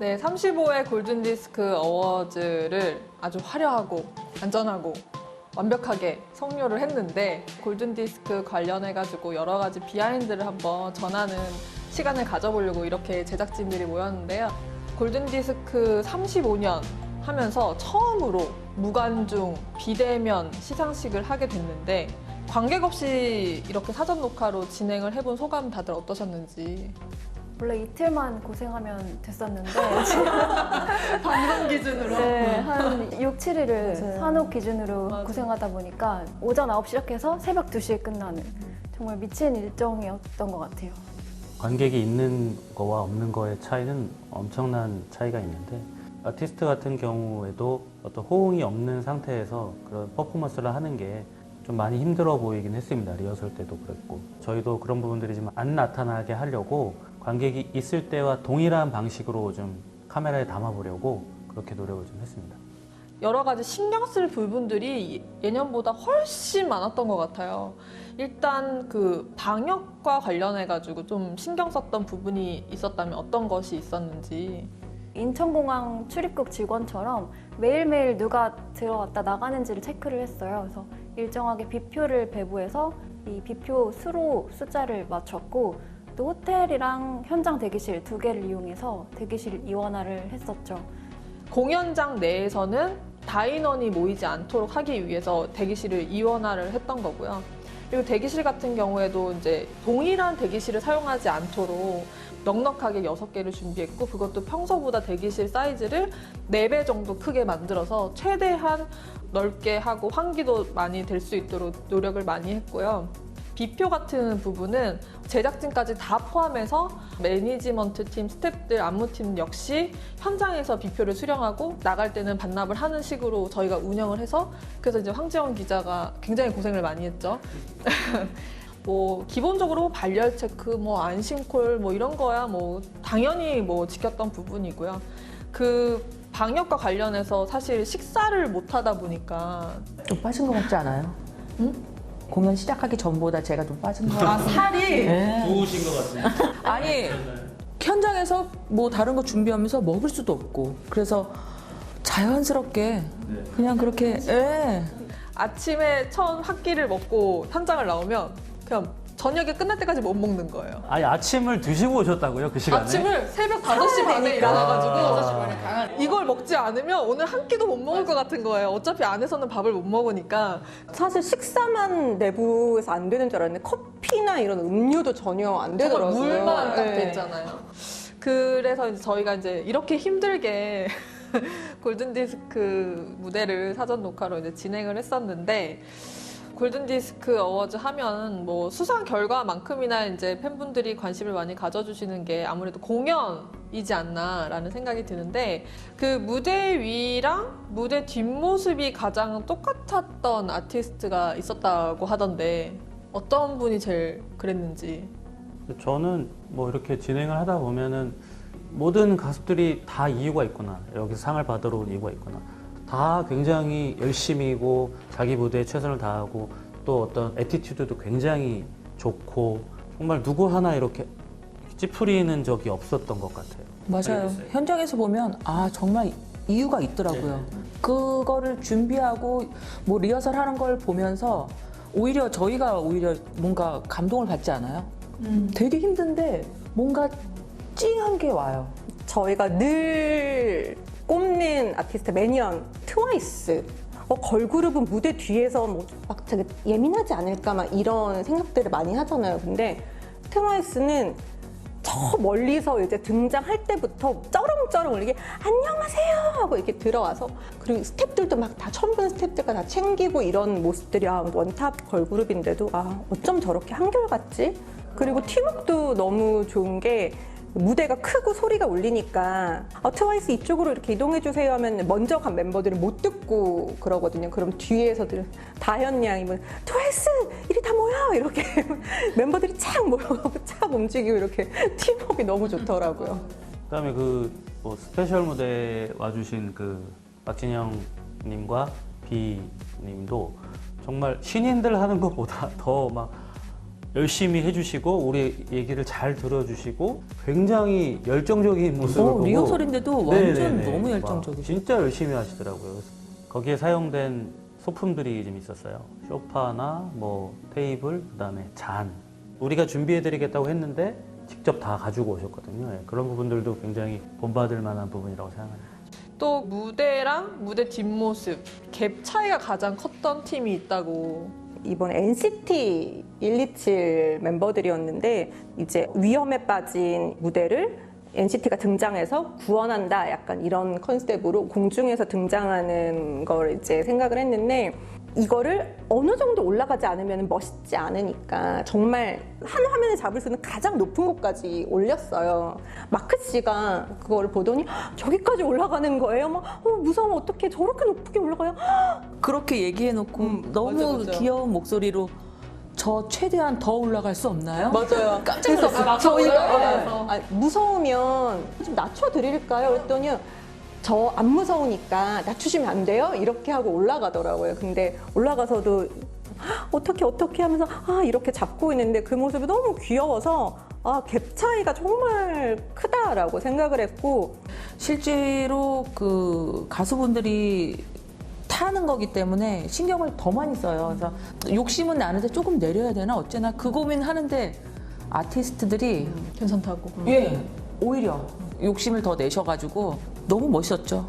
네, 35회 골든디스크 어워즈를 아주 화려하고 안전하고 완벽하게 성료를 했는데 골든디스크 관련해가지고 여러 가지 비하인드를 한번 전하는 시간을 가져보려고 이렇게 제작진들이 모였는데요. 골든디스크 35년 하면서 처음으로 무관중 비대면 시상식을 하게 됐는데 관객 없이 이렇게 사전 녹화로 진행을 해본 소감 다들 어떠셨는지. 원래 이틀만 고생하면 됐었는데 방송 기준으로 네, 한 6, 7일을 맞아요. 산업 기준으로 맞아요. 고생하다 보니까 오전 9시 시작해서 새벽 2시에 끝나는 정말 미친 일정이었던 것 같아요. 관객이 있는 거와 없는 거의 차이는 엄청난 차이가 있는데 아티스트 같은 경우에도 어떤 호응이 없는 상태에서 그런 퍼포먼스를 하는 게 좀 많이 힘들어 보이긴 했습니다. 리허설 때도 그랬고 저희도 그런 부분들이 좀 안 나타나게 하려고 관객이 있을 때와 동일한 방식으로 좀 카메라에 담아보려고 그렇게 노력을 좀 했습니다. 여러 가지 신경 쓸 부분들이 예년보다 훨씬 많았던 것 같아요. 일단 그 방역과 관련해가지고 좀 신경 썼던 부분이 있었다면 어떤 것이 있었는지. 인천공항 출입국 직원처럼 매일매일 누가 들어왔다 나가는지를 체크를 했어요. 그래서 일정하게 비표를 배부해서 이 비표 수로 숫자를 맞췄고 또 호텔이랑 현장 대기실 두 개를 이용해서 대기실 이원화를 했었죠. 공연장 내에서는 다인원이 모이지 않도록 하기 위해서 대기실을 이원화를 했던 거고요. 그리고 대기실 같은 경우에도 이제 동일한 대기실을 사용하지 않도록 넉넉하게 6개를 준비했고 그것도 평소보다 대기실 사이즈를 4배 정도 크게 만들어서 최대한 넓게 하고 환기도 많이 될 수 있도록 노력을 많이 했고요. 비표 같은 부분은 제작진까지 다 포함해서 매니지먼트 팀, 스태프들, 안무팀 역시 현장에서 비표를 수령하고 나갈 때는 반납을 하는 식으로 저희가 운영을 해서 그래서 이제 황지영 기자가 굉장히 고생을 많이 했죠. 뭐 기본적으로 발열 체크, 뭐 안심콜 뭐 이런 거야 뭐 당연히 뭐 지켰던 부분이고요. 그 방역과 관련해서 사실 식사를 못 하다 보니까 좀 빠진 거 같지 않아요? 응? 공연 시작하기 전보다 제가 좀 빠진 거 같아요. 살이 네. 좋으신 것 같습니다. 아니 현장에서 뭐 다른 거 준비하면서 먹을 수도 없고 그래서 자연스럽게 그냥 그렇게 아침에 처음 한 끼를 먹고 현장을 나오면 그냥 저녁에 끝날 때까지 못 먹는 거예요. 아니 아침을 드시고 오셨다고요? 그 시간에? 아침을 새벽 5시 반에 일어나가지고 이걸 먹지 않으면 오늘 한 끼도 못 먹을 것 같은 거예요. 어차피 안에서는 밥을 못 먹으니까. 사실 식사만 내부에서 안 되는 줄 알았는데 커피나 이런 음료도 전혀 안 정말 되더라고요. 물만 딱 네. 돼 있잖아요. 그래서 이제 저희가 이제 이렇게 힘들게 골든디스크 무대를 사전 녹화로 이제 진행을 했었는데 골든디스크 어워즈 하면 뭐 수상 결과만큼이나 이제 팬분들이 관심을 많이 가져주시는 게 아무래도 공연이지 않나라는 생각이 드는데 그 무대 위랑 무대 뒷모습이 가장 똑같았던 아티스트가 있었다고 하던데 어떤 분이 제일 그랬는지. 저는 뭐 이렇게 진행을 하다 보면은 모든 가수들이 다 이유가 있구나. 여기서 상을 받으러 온 이유가 있구나. 다 굉장히 열심히고 자기 무대에 최선을 다하고 또 어떤 애티튜드도 굉장히 좋고 정말 누구 하나 이렇게 찌푸리는 적이 없었던 것 같아요. 맞아요. 현장에서 보면 아 정말 이유가 있더라고요. 그거를 준비하고 뭐 리허설 하는 걸 보면서 오히려 저희가 오히려 뭔가 감동을 받지 않아요? 되게 힘든데 뭔가 찡한 게 와요. 저희가 늘 꼽는 아티스트 매니언 트와이스. 걸그룹은 무대 뒤에서 막 되게 예민하지 않을까 막 이런 생각들을 많이 하잖아요. 근데 트와이스는 저 멀리서 이제 등장할 때부터 쩌렁쩌렁 울리게 안녕하세요 하고 이렇게 들어와서 그리고 스태프들도 막 다 처음 본 스태프들과 다 챙기고 이런 모습들이 원탑 걸그룹인데도 어쩜 저렇게 한결같지? 그리고 팀워크도 너무 좋은 게 무대가 크고 소리가 울리니까 트와이스 이쪽으로 이렇게 이동해주세요 하면 먼저 간 멤버들은 못 듣고 그러거든요. 그럼 뒤에서들 다현 양이 뭐 트와이스 이리 다 모여 이렇게 멤버들이 착 모여서 착 움직이고 이렇게 팀워크가 너무 좋더라고요. 그다음에 뭐 스페셜 무대 와주신 그 박진영님과 비님도 정말 신인들 하는 것보다 더 막 열심히 해주시고 우리 얘기를 잘 들어주시고 굉장히 열정적인 모습을 보고 리허설인데도 완전 네네네. 너무 와, 열정적이죠. 진짜 열심히 하시더라고요. 그래서 거기에 사용된 소품들이 좀 있었어요. 소파나 뭐 테이블, 그다음에 잔. 우리가 준비해드리겠다고 했는데 직접 다 가지고 오셨거든요. 예, 그런 부분들도 굉장히 본받을 만한 부분이라고 생각합니다. 또 무대랑 무대 뒷모습 갭 차이가 가장 컸던 팀이 있다고. 이번 NCT 127 멤버들이었는데 이제 위험에 빠진 무대를 NCT가 등장해서 구원한다, 약간 이런 컨셉으로 공중에서 등장하는 걸 이제 생각을 했는데, 이거를 어느 정도 올라가지 않으면 멋있지 않으니까 정말 한 화면에 잡을 수 있는 가장 높은 곳까지 올렸어요. 마크 씨가 그걸 보더니 저기까지 올라가는 거예요. 막 무서워, 어떻게 저렇게 높게 올라가요? 그렇게 얘기해놓고 너무 맞아. 귀여운 목소리로 저 최대한 더 올라갈 수 없나요? 맞아요. 깜짝 놀랐어요. 막 저희가 올라가서. 무서우면 좀 낮춰드릴까요? 그랬더니 저 안 무서우니까 낮추시면 안 돼요? 이렇게 하고 올라가더라고요. 근데 올라가서도 어떻게 하면서 이렇게 잡고 있는데 그 모습이 너무 귀여워서 갭 차이가 정말 크다라고 생각을 했고, 실제로 그 가수분들이 타는 거기 때문에 신경을 더 많이 써요. 그래서 욕심은 나는데 조금 내려야 되나 어쩌나 그 고민하는데 아티스트들이 괜찮다고. 예 오히려 욕심을 더 내셔가지고 너무 멋있었죠.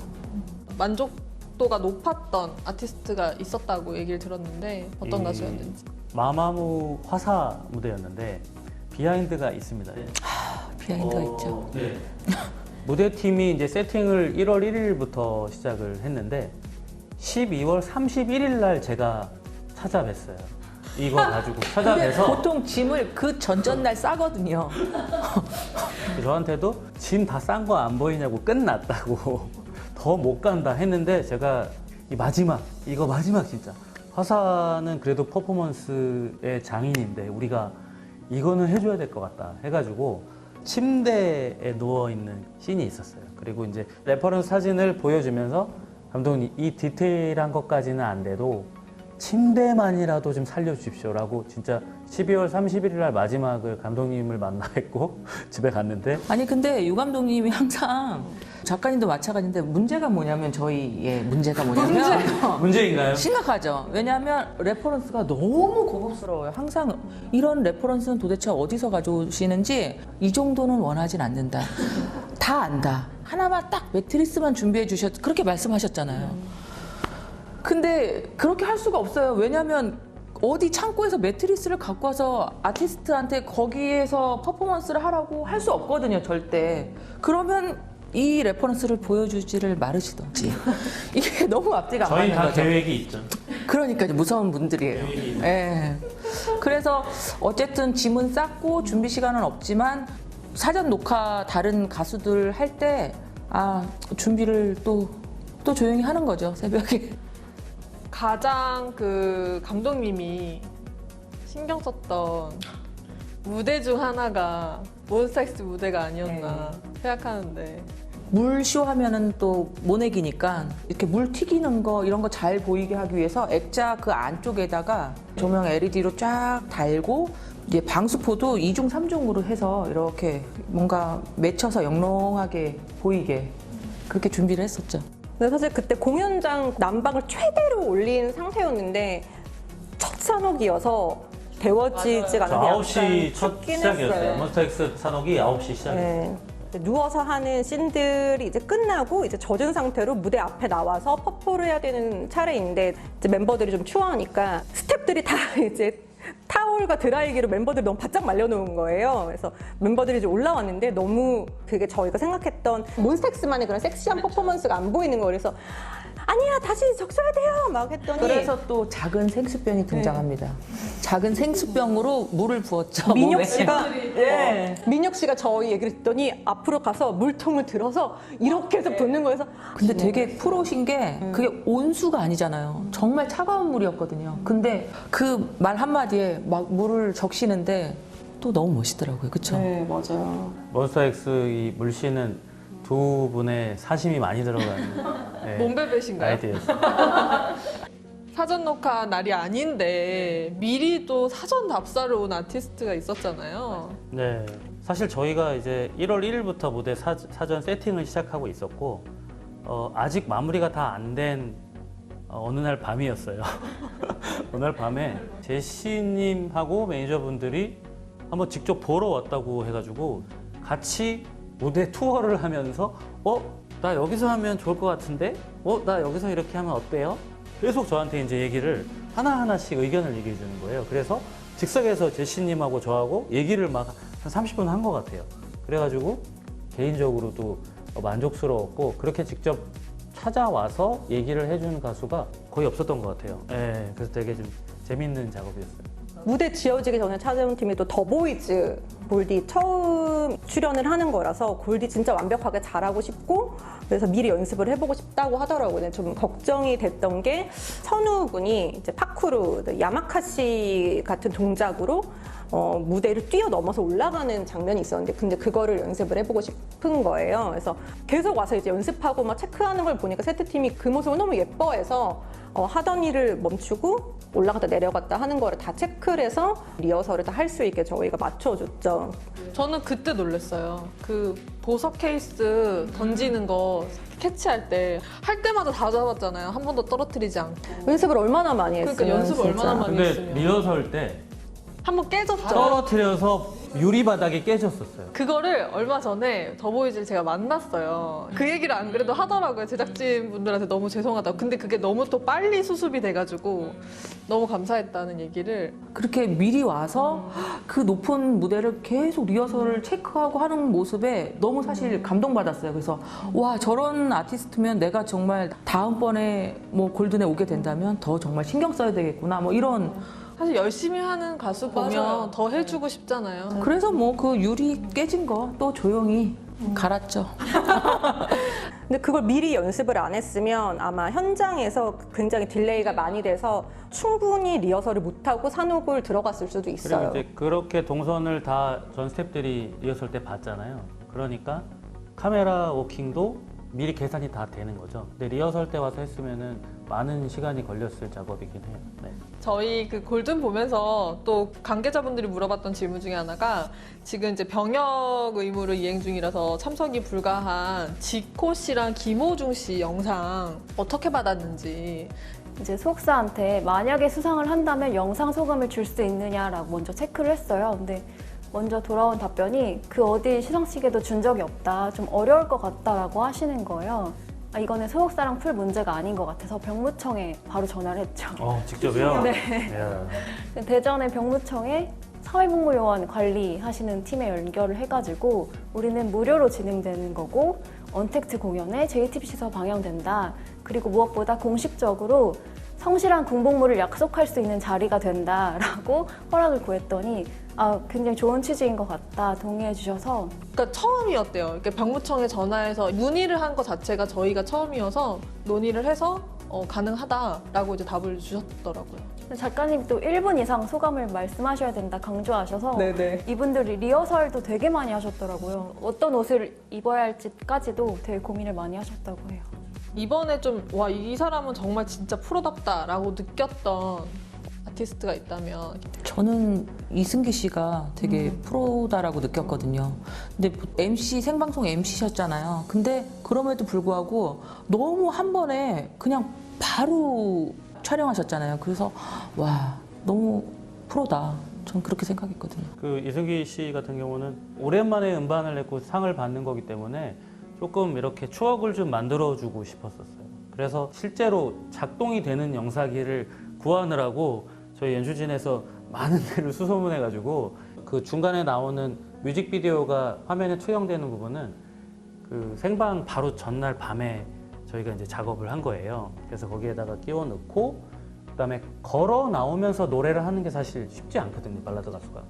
만족도가 높았던 아티스트가 있었다고 얘기를 들었는데 어떤 가수였는지. 마마무 화사 무대였는데 비하인드가 있습니다. 비하인드가 있죠. 네. 무대팀이 이제 세팅을 1월 1일부터 시작을 했는데 12월 31일 날 제가 찾아뵀어요. 이거 가지고 근데 찾아뵈서 보통 짐을 그 전날 싸거든요. 저한테도 짐 다 싼 거 안 보이냐고 끝났다고 더 못 간다 했는데 제가 이거 마지막 진짜 화사는 그래도 퍼포먼스의 장인인데 우리가 이거는 해줘야 될 것 같다 해가지고 침대에 누워있는 씬이 있었어요. 그리고 이제 레퍼런스 사진을 보여주면서 감독님 이 디테일한 것까지는 안 돼도 침대만이라도 좀 살려주십시오라고 진짜 12월 31일 날 마지막을 감독님을 만나 뵙고 집에 갔는데 아니 근데 유 감독님이 항상 작가님도 마찬가지인데 문제가 뭐냐면 저희의 문제가 뭐냐면 문제인가요? 심각하죠. 왜냐하면 레퍼런스가 너무 고급스러워요. 항상 이런 레퍼런스는 도대체 어디서 가져오시는지 이 정도는 원하진 않는다. 다 안다. 하나만 딱 매트리스만 준비해 주셨 그렇게 말씀하셨잖아요. 근데 그렇게 할 수가 없어요. 왜냐하면 어디 창고에서 매트리스를 갖고 와서 아티스트한테 거기에서 퍼포먼스를 하라고 할 수 없거든요, 절대. 그러면 이 레퍼런스를 보여주지를 말으시던지. 이게 너무 앞뒤가 안 저희 맞는 다 거죠. 계획이 있죠. 그러니까 무서운 분들이에요. 예. 그래서 어쨌든 짐은 쌌고 준비 시간은 없지만 사전 녹화 다른 가수들 할 때 준비를 또 조용히 하는 거죠, 새벽에. 가장 그 감독님이 신경 썼던 무대 중 하나가 몬스타엑스 무대가 아니었나 생각하는데. 물쇼 하면은 또 모내기니까 이렇게 물 튀기는 거 이런 거 잘 보이게 하기 위해서 액자 그 안쪽에다가 조명 LED로 쫙 달고 이제 방수포도 2중 3중으로 해서 이렇게 뭔가 맺혀서 영롱하게 보이게 그렇게 준비를 했었죠. 근데 사실 그때 공연장 난방을 최대로 올린 상태였는데 첫 산옥이어서 데워지지가 저 않는 9시 첫 춥긴 시작이었어요. 했어요. 몬스타엑스 산옥이 9시 시작이었어요. 네. 누워서 하는 씬들이 이제 끝나고 이제 젖은 상태로 무대 앞에 나와서 퍼포를 해야 되는 차례인데 이제 멤버들이 좀 추워하니까 스태프들이 다 이제 타올과 드라이기로 멤버들이 너무 바짝 말려놓은 거예요. 그래서 멤버들이 이제 올라왔는데 너무 그게 저희가 생각했던 몬스타엑스만의 그런 섹시한 퍼포먼스가 안 보이는 거예요. 그래서 아니야, 다시 적셔야 돼요 막 했더니 그래서 또 작은 생수병이 등장합니다. 작은 생수병으로 물을 부었죠. 민혁 몸에. 씨가 민혁 씨가 저희 얘기를 듣더니 앞으로 가서 물통을 들어서 이렇게 해서 붓는 거여서 근데 되게 프로신 게 그게 온수가 아니잖아요. 정말 차가운 물이었거든요. 근데 그 말 한마디에 막 물을 적시는데 또 너무 멋있더라고요. 그쵸? 네, 맞아요. 몬스타엑스 이 물씨는 두 분의 사심이 많이 들어가는 네, 몸베베신가요? 아이디어였어요. 사전 녹화 날이 아닌데 미리 또 사전 답사를 온 아티스트가 있었잖아요. 네. 사실 저희가 이제 1월 1일부터 무대 사전 세팅을 시작하고 있었고, 아직 마무리가 다 안 된 어느 날 밤이었어요. 어느 날 밤에 제시님하고 매니저분들이 한번 직접 보러 왔다고 해가지고 같이 무대 투어를 하면서 나 여기서 하면 좋을 것 같은데? 나 여기서 이렇게 하면 어때요? 계속 저한테 이제 얘기를 하나하나씩 의견을 얘기해 주는 거예요. 그래서 즉석에서 제시님하고 저하고 얘기를 막 한 30분 한 것 같아요. 그래가지고 개인적으로도 만족스러웠고, 그렇게 직접 찾아와서 얘기를 해주는 가수가 거의 없었던 것 같아요. 네, 그래서 되게 좀 재밌는 작업이었어요. 무대 지어지기 전에 찾아온 팀이 또 더보이즈 골디 처음 출연을 하는 거라서 골디 진짜 완벽하게 잘하고 싶고, 그래서 미리 연습을 해보고 싶다고 하더라고요. 좀 걱정이 됐던 게 선우 군이 이제 파쿠르 야마카시 같은 동작으로 무대를 뛰어넘어서 올라가는 장면이 있었는데, 근데 그거를 연습을 해보고 싶은 거예요. 그래서 계속 와서 이제 연습하고 막 체크하는 걸 보니까 세트팀이 그 모습을 너무 예뻐해서 하던 일을 멈추고 올라갔다 내려갔다 하는 거를 다 체크를 해서 리허설을 다 할 수 있게 저희가 맞춰줬죠. 저는 그때 놀랐어요. 그 보석 케이스 던지는 거 캐치할 때 할 때마다 다 잡았잖아요. 한 번도 떨어뜨리지 않고. 연습을 얼마나 많이 했어요. 그러니까 연습을 얼마나 많이 근데 했으면. 리허설 때 한 번 깨졌죠. 떨어뜨려서 유리바닥이 깨졌었어요. 그거를 얼마 전에 더보이즈를 제가 만났어요. 그 얘기를 안 그래도 하더라고요. 제작진 분들한테 너무 죄송하다고. 근데 그게 너무 또 빨리 수습이 돼가지고 너무 감사했다는 얘기를. 그렇게 미리 와서 그 높은 무대를 계속 리허설을 체크하고 하는 모습에 너무 사실 감동받았어요. 그래서 와, 저런 아티스트면 내가 정말 다음번에 뭐 골든에 오게 된다면 더 정말 신경 써야 되겠구나, 뭐 이런. 사실 열심히 하는 가수 보면 더 해주고 싶잖아요. 그래서 뭐 그 유리 깨진 거 또 조용히 갈았죠. 근데 그걸 미리 연습을 안 했으면 아마 현장에서 굉장히 딜레이가 많이 돼서 충분히 리허설을 못하고 산옥을 들어갔을 수도 그리고 있어요. 이제 그렇게 동선을 다 전 스태프들이 리허설 때 봤잖아요. 그러니까 카메라 워킹도 미리 계산이 다 되는 거죠. 근데 리허설 때 와서 했으면은 많은 시간이 걸렸을 작업이긴 해요. 네. 저희 그 골든 보면서 또 관계자분들이 물어봤던 질문 중에 하나가 지금 이제 병역 의무를 이행 중이라서 참석이 불가한 지코 씨랑 김호중 씨 영상 어떻게 받았는지. 이제 소속사한테 만약에 수상을 한다면 영상 소감을 줄 수 있느냐라고 먼저 체크를 했어요. 근데 먼저 돌아온 답변이 그 어디 시상식에도 준 적이 없다. 좀 어려울 것 같다라고 하시는 거예요. 이거는 소속사랑 풀 문제가 아닌 것 같아서 병무청에 바로 전화를 했죠. 직접이요? 네. 이야. 대전의 병무청에 사회복무요원 관리하시는 팀에 연결을 해가지고 우리는 무료로 진행되는 거고 언택트 공연에 JTBC에서 방영된다. 그리고 무엇보다 공식적으로 성실한 군복무를 약속할 수 있는 자리가 된다라고 허락을 구했더니 굉장히 좋은 취지인 것 같다 동의해 주셔서. 그러니까 처음이었대요. 이렇게 병무청에 전화해서 문의를 한 것 자체가 저희가 처음이어서 논의를 해서 가능하다라고 이제 답을 주셨더라고요. 작가님이 또 1분 이상 소감을 말씀하셔야 된다 강조하셔서 네네. 이분들이 리허설도 되게 많이 하셨더라고요. 어떤 옷을 입어야 할지까지도 되게 고민을 많이 하셨다고 해요. 이번에 좀 와, 이 사람은 정말 진짜 프로답다라고 느꼈던 아티스트가 있다면. 저는 이승기 씨가 되게 프로다라고 느꼈거든요. 근데 MC, 생방송 MC셨잖아요. 근데 그럼에도 불구하고 너무 한 번에 그냥 바로 촬영하셨잖아요. 그래서 와, 너무 프로다. 전 그렇게 생각했거든요. 그 이승기 씨 같은 경우는 오랜만에 음반을 냈고 상을 받는 거기 때문에 조금 이렇게 추억을 좀 만들어주고 싶었었어요. 그래서 실제로 작동이 되는 영상기를 구하느라고 저희 연출진에서 많은 데를 수소문해가지고 그 중간에 나오는 뮤직비디오가 화면에 투영되는 부분은 그 생방 바로 전날 밤에 저희가 이제 작업을 한 거예요. 그래서 거기에다가 끼워 넣고 그다음에 걸어 나오면서 노래를 하는 게 사실 쉽지 않거든요. 발라드 가수가.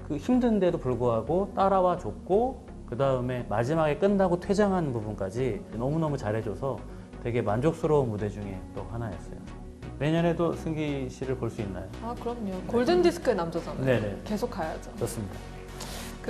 그 힘든데도 불구하고 따라와 줬고 그 다음에 마지막에 끝나고 퇴장하는 부분까지 너무너무 잘해줘서 되게 만족스러운 무대 중에 또 하나였어요. 내년에도 승기 씨를 볼 수 있나요? 그럼요. 골든 디스크의 남자잖아요. 네네. 계속 가야죠. 좋습니다.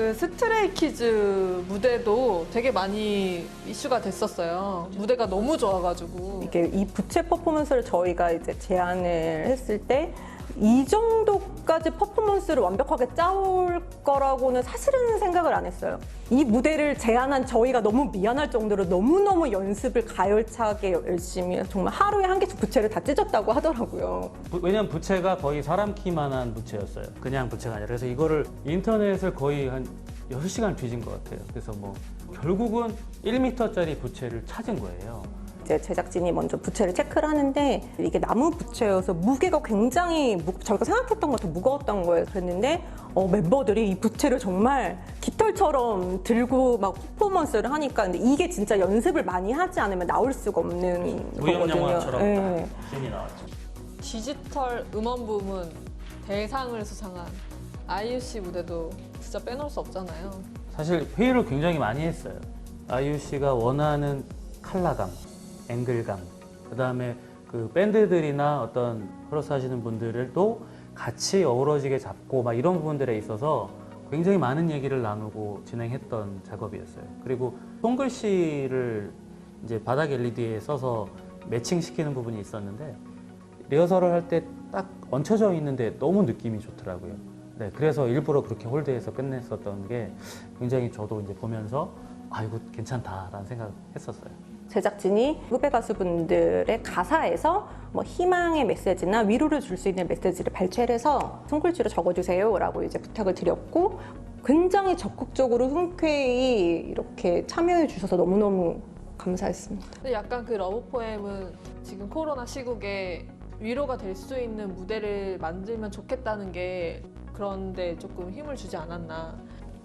그 스트레이키즈 무대도 되게 많이 이슈가 됐었어요. 무대가 너무 좋아가지고. 이게 이 부채 퍼포먼스를 저희가 이제 제안을 했을 때 이 정도까지 퍼포먼스를 완벽하게 짜올 거라고는 사실은 생각을 안 했어요. 이 무대를 제안한 저희가 너무 미안할 정도로 너무너무 연습을 가열차게 열심히 정말 하루에 한 개씩 부채를 다 찢었다고 하더라고요. 왜냐면 부채가 거의 사람 키만한 부채였어요. 그냥 부채가 아니라. 그래서 이거를 인터넷을 거의 한 6시간 뒤진 것 같아요. 그래서 뭐 결국은 1m짜리 부채를 찾은 거예요. 이제 제작진이 먼저 부채를 체크를 하는데 이게 나무 부채여서 무게가 굉장히 저희가 생각했던 것보다 무거웠던 거예요. 그랬는데 멤버들이 이 부채를 정말 깃털처럼 들고 막 퍼포먼스를 하니까 근데 이게 진짜 연습을 많이 하지 않으면 나올 수가 없는 무협 거거든요. 영화처럼 네. 씬이 나왔죠. 디지털 음원 부문 대상을 수상한 아이유 씨 무대도 진짜 빼놓을 수 없잖아요. 사실 회의를 굉장히 많이 했어요. 아이유 씨가 원하는 컬러감, 앵글감, 그 다음에 그 밴드들이나 어떤 크로스 하시는 분들도 같이 어우러지게 잡고 막 이런 부분들에 있어서 굉장히 많은 얘기를 나누고 진행했던 작업이었어요. 그리고 손글씨를 이제 바닥 LED에 써서 매칭시키는 부분이 있었는데 리허설을 할 때 딱 얹혀져 있는데 너무 느낌이 좋더라고요. 네, 그래서 일부러 그렇게 홀드해서 끝냈었던 게 굉장히 저도 이제 보면서 아 이거 괜찮다라는 생각을 했었어요. 제작진이 후배 가수분들의 가사에서 뭐 희망의 메시지나 위로를 줄 수 있는 메시지를 발췌를 해서 손글씨로 적어주세요라고 이제 부탁을 드렸고 굉장히 적극적으로 흔쾌히 이렇게 참여해 주셔서 너무너무 감사했습니다. 근데 약간 그 러브 포엠은 지금 코로나 시국에 위로가 될 수 있는 무대를 만들면 좋겠다는 게 그런데 조금 힘을 주지 않았나.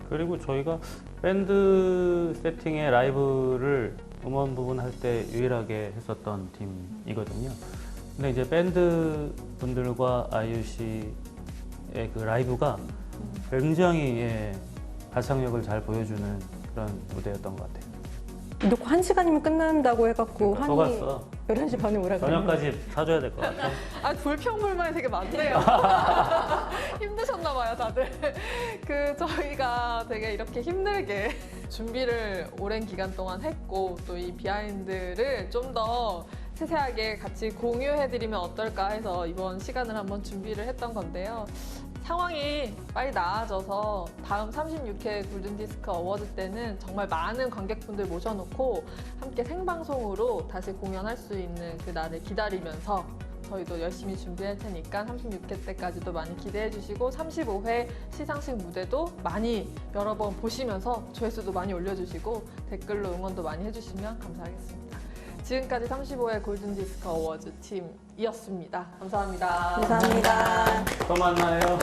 그리고 저희가 밴드 세팅의 라이브를 음원 부분 할 때 유일하게 했었던 팀이거든요. 근데 이제 밴드 분들과 아이유 씨의 그 라이브가 굉장히 가창력을 잘 보여주는 그런 무대였던 것 같아요. 놓고 1시간이면 끝난다고 해갖고 한이 속았어. 11시 반에 오라 그래요. 저녁까지 사줘야 될 것 같아. 아, 불평불만이 되게 많네요. 힘드셨나 봐요, 다들. 저희가 되게 이렇게 힘들게 준비를 오랜 기간 동안 했고 또 이 비하인드를 좀 더 세세하게 같이 공유해드리면 어떨까 해서 이번 시간을 한번 준비를 했던 건데요. 상황이 빨리 나아져서 다음 36회 골든디스크 어워드 때는 정말 많은 관객분들 모셔놓고 함께 생방송으로 다시 공연할 수 있는 그 날을 기다리면서 저희도 열심히 준비할 테니까 36회 때까지도 많이 기대해 주시고 35회 시상식 무대도 많이 여러 번 보시면서 조회수도 많이 올려주시고 댓글로 응원도 많이 해주시면 감사하겠습니다. 지금까지 35회 골든디스크 어워즈 팀이었습니다. 감사합니다. 감사합니다. 또 만나요.